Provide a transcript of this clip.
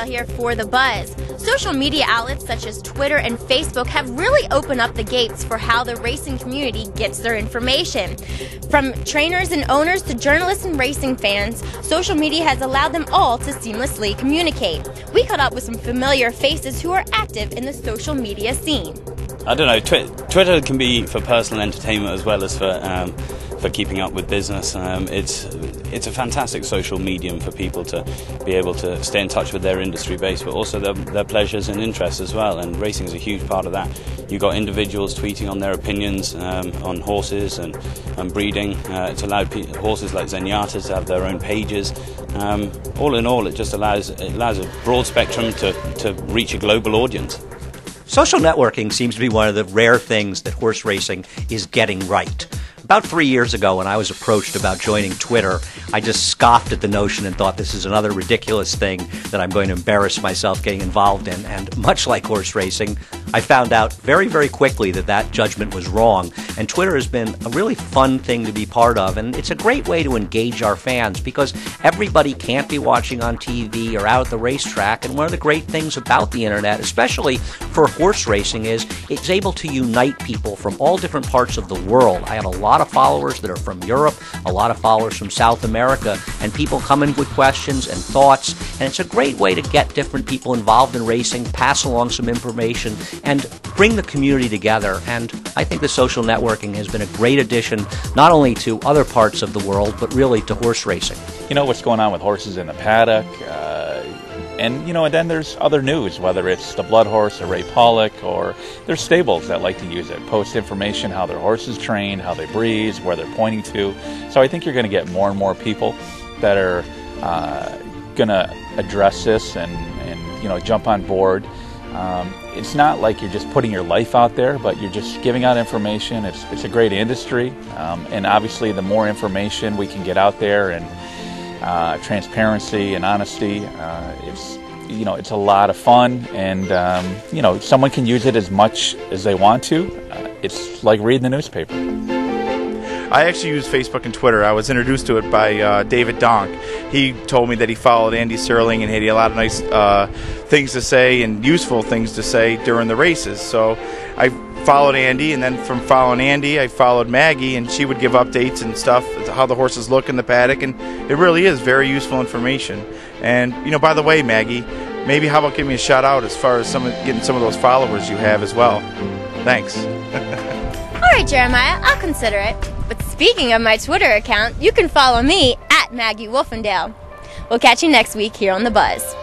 Wolfndale here for The Buzz. Social media outlets such as Twitter and Facebook have really opened up the gates for how the racing community gets their information. From trainers and owners to journalists and racing fans, social media has allowed them all to seamlessly communicate. We caught up with some familiar faces who are active in the social media scene. I don't know, Twitter can be for personal entertainment as well as for keeping up with business. It's a fantastic social medium for people to be able to stay in touch with their industry base, but also their pleasures and interests as well, and racing is a huge part of that. You've got individuals tweeting on their opinions on horses and breeding. It's allowed horses like Zenyatta to have their own pages. All in all, it just allows a broad spectrum to reach a global audience. Social networking seems to be one of the rare things that horse racing is getting right. About 3 years ago, when I was approached about joining Twitter, I just scoffed at the notion and thought this is another ridiculous thing that I'm going to embarrass myself getting involved in. And much like horse racing, I found out very, very quickly that that judgment was wrong. And Twitter has been a really fun thing to be part of. And it's a great way to engage our fans because everybody can't be watching on TV or out at the racetrack. And one of the great things about the internet, especially for horse racing, is it's able to unite people from all different parts of the world. I have a lot of followers that are from Europe, a lot of followers from South America, and people come in with questions and thoughts, and it's a great way to get different people involved in racing, pass along some information, and bring the community together. And I think the social networking has been a great addition, not only to other parts of the world, but really to horse racing. You know what's going on with horses in the paddock, and then there's other news, whether it's the Blood Horse or Ray Pollock, or there's stables that like to use it, post information, how their horses train, how they breeze, where they're pointing to. So I think you're going to get more and more people that are going to address this and jump on board. It's not like you're just putting your life out there, but you're just giving out information. It's a great industry, and obviously the more information we can get out there and transparency and honesty, it's a lot of fun, and someone can use it as much as they want to. It's like reading the newspaper. I actually use Facebook and Twitter. I was introduced to it by David Donk. He told me that he followed Andy Serling and he had a lot of nice things to say and useful things to say during the races. So I followed Andy, and then from following Andy, I followed Maggie, and she would give updates and stuff, how the horses look in the paddock, and it really is very useful information. And, by the way, Maggie, maybe how about give me a shout out as far as getting some of those followers you have as well. Thanks. All right, Jeremiah, I'll consider it. But speaking of my Twitter account, you can follow me at Maggie Wolfndale. We'll catch you next week here on The Buzz.